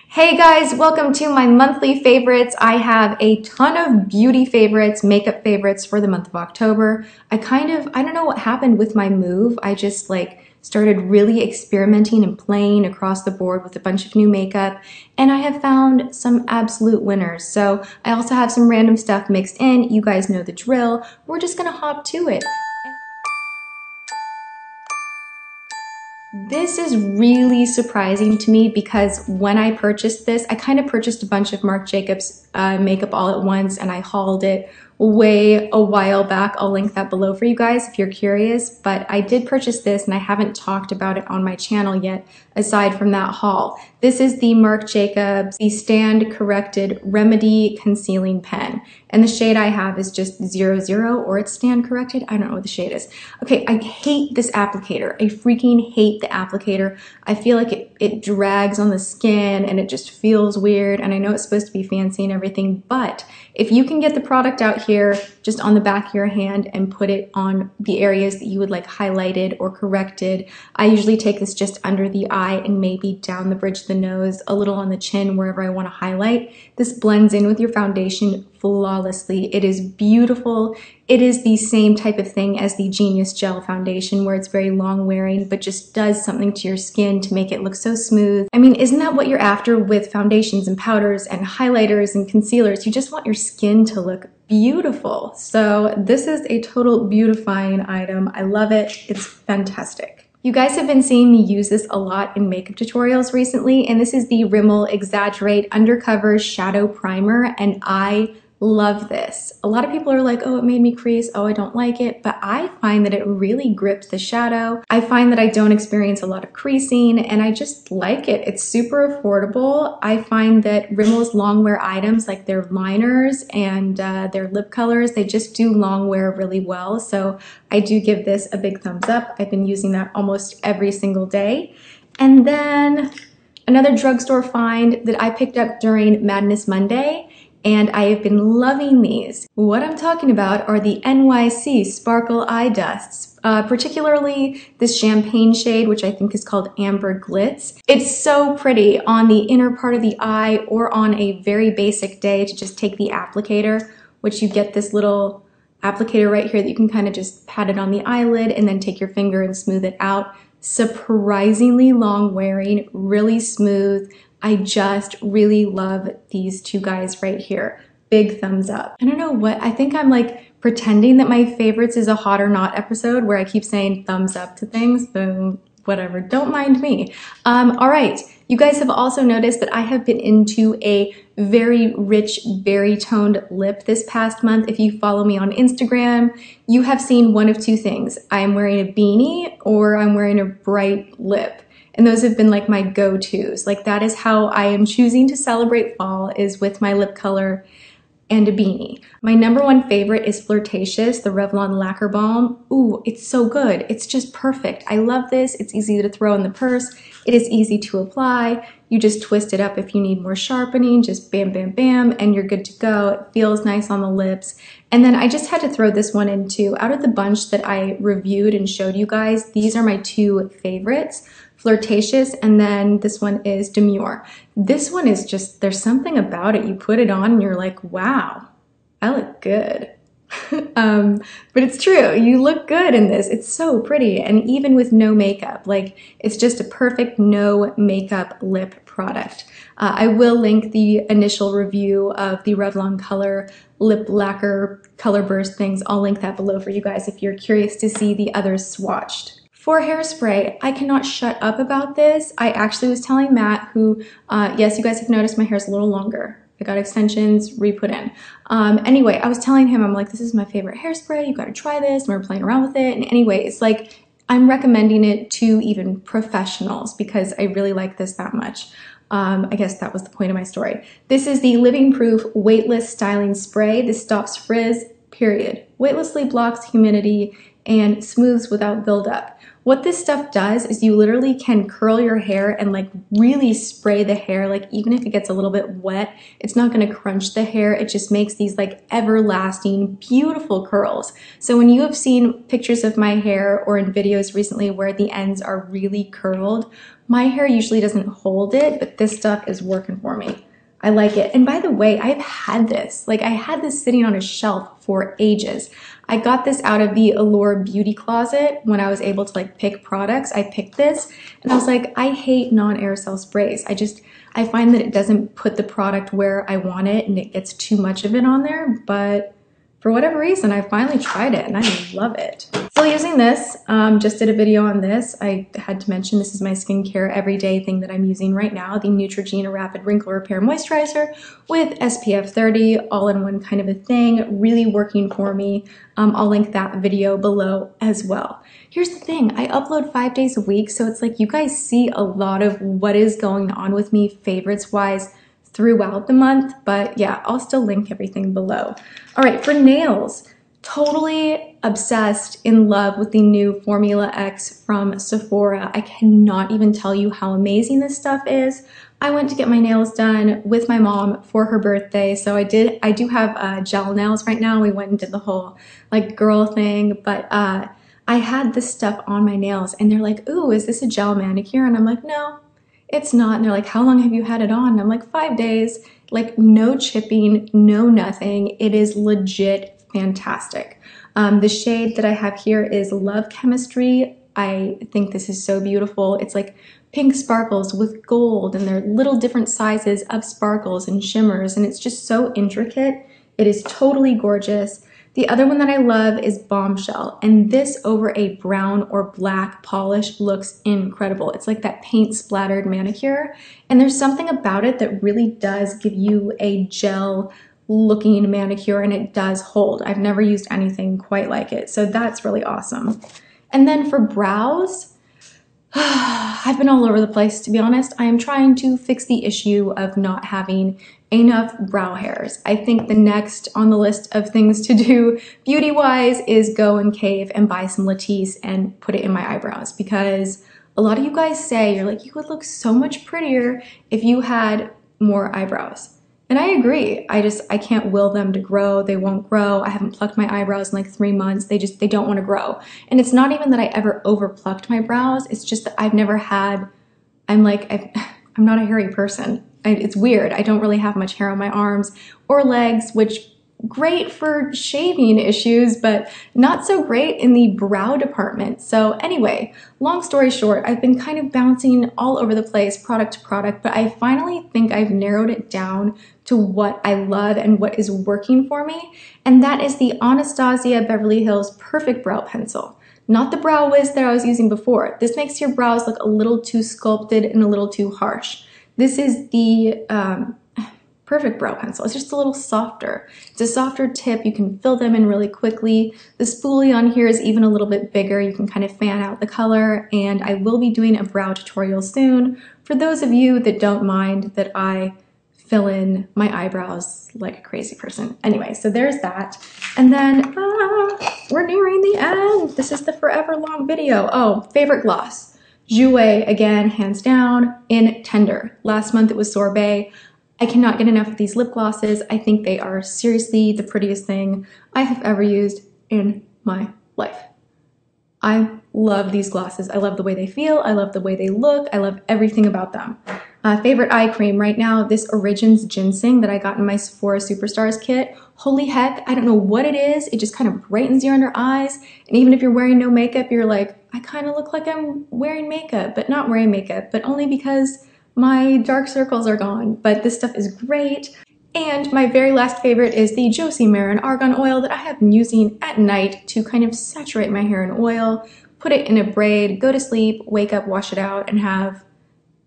Hey guys, welcome to my monthly favorites. I have a ton of beauty favorites, makeup favorites for the month of October. I don't know what happened with my move. I just started really experimenting and playing across the board with a bunch of new makeup, and I have found some absolute winners. So I also have some random stuff mixed in. You guys know the drill. We're just gonna hop to it. This is really surprising to me because when I purchased this, I kind of purchased a bunch of Marc Jacobs makeup all at once, and I hauled it a while back. I'll link that below for you guys if you're curious, but I did purchase this and I haven't talked about it on my channel yet aside from that haul. This is the Marc Jacobs the Stand Corrected Remedy Concealing Pen, and the shade I have is just 00, or it's Stand Corrected. I don't know what the shade is. Okay, I hate this applicator. I freaking hate the applicator. I feel like it drags on the skin and it just feels weird, and I know it's supposed to be fancy and everything, but if you can get the product out here just on the back of your hand and put it on the areas that you would like highlighted or corrected, I usually take this just under the eye and maybe down the bridge of the nose, a little on the chin, wherever I want to highlight. This blends in with your foundation flawlessly. It is beautiful. It is the same type of thing as the Genius Gel foundation, where it's very long wearing but just does something to your skin to make it look so smooth. I mean, isn't that what you're after with foundations and powders and highlighters and concealers? You just want your skin to look beautiful. So this is a total beautifying item. I love it. It's fantastic. You guys have been seeing me use this a lot in makeup tutorials recently, and this is the Rimmel Exaggerate Undercover Shadow Primer, and I love this. A lot of people are like, oh, it made me crease, oh, I don't like it, but I find that it really grips the shadow. I find that I don't experience a lot of creasing, and I just like it. It's super affordable. I find that Rimmel's long wear items, like their liners and their lip colors, they just do long wear really well, so I do give this a big thumbs up. I've been using that almost every single day. And then another drugstore find that I picked up during Madness Monday, and I have been loving these. What I'm talking about are the NYC Sparkle Eye Dusts, particularly this champagne shade, which I think is called Amber Glitz. It's so pretty on the inner part of the eye, or on a very basic day to just take the applicator, which you get this little applicator right here that you can kind of just pat it on the eyelid and then take your finger and smooth it out. Surprisingly long wearing, really smooth. I just really love these two guys right here. Big thumbs up. I don't know what, I think I'm like pretending that my favorites is a hot or not episode where I keep saying thumbs up to things, but whatever, don't mind me. All right, you guys have also noticed that I have been into a very rich, berry toned lip this past month. If you follow me on Instagram, you have seen one of two things. I'm wearing a beanie or I'm wearing a bright lip. And those have been like my go-tos. Like that is how I am choosing to celebrate fall, is with my lip color and a beanie. My number one favorite is Flirtatious, the Revlon Lacquer Balm. Ooh, it's so good. It's just perfect. I love this. It's easy to throw in the purse. It is easy to apply. You just twist it up if you need more sharpening, just bam, bam, bam, and you're good to go. It feels nice on the lips. And then I just had to throw this one in too. Out of the bunch that I reviewed and showed you guys, these are my two favorites. Flirtatious, and then this one is Demure. This one is just, there's something about it. You put it on and you're like, wow, I look good. But it's true, you look good in this. It's so pretty, and even with no makeup, like it's just a perfect no makeup lip product. I will link the initial review of the Revlon Color Lip Lacquer Color Burst things. I'll link that below for you guys if you're curious to see the others swatched. For hairspray, I cannot shut up about this. I actually was telling Matt, who, yes, you guys have noticed my hair is a little longer. I got extensions re-put in. Anyway, I was telling him, I'm like, this is my favorite hairspray. You got to try this. And we were playing around with it. And anyways, like, I'm recommending it to even professionals because I really like this that much. I guess that was the point of my story. This is the Living Proof Weightless Styling Spray. This stops frizz, period. Weightlessly blocks humidity and smooths without buildup. What this stuff does is you literally can curl your hair and like really spray the hair. Like even if it gets a little bit wet, it's not going to crunch the hair. It just makes these like everlasting, beautiful curls. So when you have seen pictures of my hair or in videos recently where the ends are really curled, my hair usually doesn't hold it, but this stuff is working for me. I like it. And by the way, I've had this. Like I had this sitting on a shelf for ages. I got this out of the Allure beauty closet when I was able to like pick products. I picked this and I was like, I hate non-aerosol sprays. I find that it doesn't put the product where I want it and it gets too much of it on there. But for whatever reason, I finally tried it and I love it. Still using this, just did a video on this. I had to mention this is my skincare everyday thing that I'm using right now, the Neutrogena Rapid Wrinkle Repair Moisturizer with SPF 30, all-in-one kind of a thing, really working for me. I'll link that video below as well. Here's the thing, I upload 5 days a week, so it's like you guys see a lot of what is going on with me favorites-wise throughout the month, but yeah, I'll still link everything below. All right, for nails, totally obsessed, in love with the new Formula X from Sephora. I cannot even tell you how amazing this stuff is. I went to get my nails done with my mom for her birthday, so I do have gel nails right now. We went and did the whole like girl thing, but I had this stuff on my nails and they're like, ooh, is this a gel manicure? And I'm like, no, it's not. And they're like, how long have you had it on? And I'm like, 5 days, like no chipping, no nothing. It is legit fantastic. The shade that I have here is Love Chemistry. I think this is so beautiful. It's like pink sparkles with gold and they're little different sizes of sparkles and shimmers and it's just so intricate. It is totally gorgeous. The other one that I love is Bombshell, and this over a brown or black polish looks incredible. It's like that paint splattered manicure, and there's something about it that really does give you a gel looking manicure, and it does hold. I've never used anything quite like it, so that's really awesome. And then for brows, I've been all over the place, to be honest. I am trying to fix the issue of not having enough brow hairs. I think the next on the list of things to do beauty-wise is go and cave and buy some Latisse and put it in my eyebrows, because a lot of you guys say, you're like, you would look so much prettier if you had more eyebrows. And I agree. I can't will them to grow. They won't grow. I haven't plucked my eyebrows in like 3 months. They don't want to grow. And it's not even that I ever over plucked my brows. It's just that I've never had, I'm not a hairy person. It's weird. I don't really have much hair on my arms or legs, which great for shaving issues, but not so great in the brow department. So anyway, long story short, I've been kind of bouncing all over the place, product to product, but I finally think I've narrowed it down to what I love and what is working for me. And that is the Anastasia Beverly Hills Perfect Brow Pencil. Not the Brow Wiz that I was using before. This makes your brows look a little too sculpted and a little too harsh. This is the Perfect Brow Pencil. It's just a little softer. It's a softer tip. You can fill them in really quickly. The spoolie on here is even a little bit bigger. You can kind of fan out the color, and I will be doing a brow tutorial soon for those of you that don't mind that I fill in my eyebrows like a crazy person. Anyway, so there's that. And then we're nearing the end. This is the forever long video. Oh, favorite gloss. Jouer, again, hands down, in Tender. Last month it was Sorbet. I cannot get enough of these lip glosses. I think they are seriously the prettiest thing I have ever used in my life. I love these glosses. I love the way they feel. I love the way they look. I love everything about them. Favorite eye cream right now, this Origins Ginseng that I got in my Sephora Superstars kit. Holy heck, I don't know what it is. It just kind of brightens your under eyes. And even if you're wearing no makeup, you're like, I kind of look like I'm wearing makeup, but not wearing makeup, but only because my dark circles are gone. But this stuff is great. And my very last favorite is the Josie Maran Argan Oil that I have been using at night to kind of saturate my hair in oil, put it in a braid, go to sleep, wake up, wash it out, and have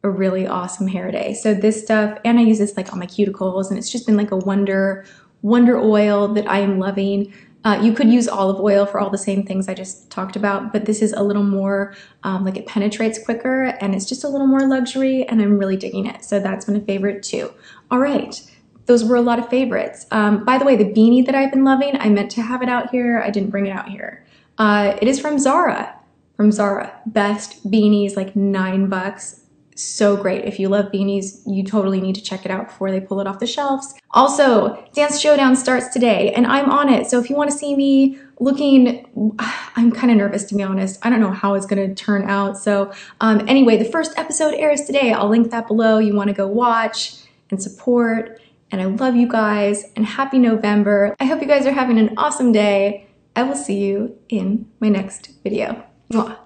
a really awesome hair day. So this stuff, and I use this like on my cuticles, and it's just been like a wonder oil that I am loving. You could use olive oil for all the same things I just talked about, but this is a little more, like it penetrates quicker, and it's just a little more luxury, and I'm really digging it. So that's been a favorite too. All right, those were a lot of favorites. By the way, the beanie that I've been loving, I meant to have it out here. I didn't bring it out here. It is from Zara. from Zara. Best beanies, like $9. So great. If you love beanies, you totally need to check it out before they pull it off the shelves. Also, Dance Showdown starts today and I'm on it. So if you want to see me looking, I'm kind of nervous to be honest. I don't know how it's going to turn out. So anyway, the first episode airs today. I'll link that below. You want to go watch and support. And I love you guys and happy November. I hope you guys are having an awesome day. I will see you in my next video. Mwah.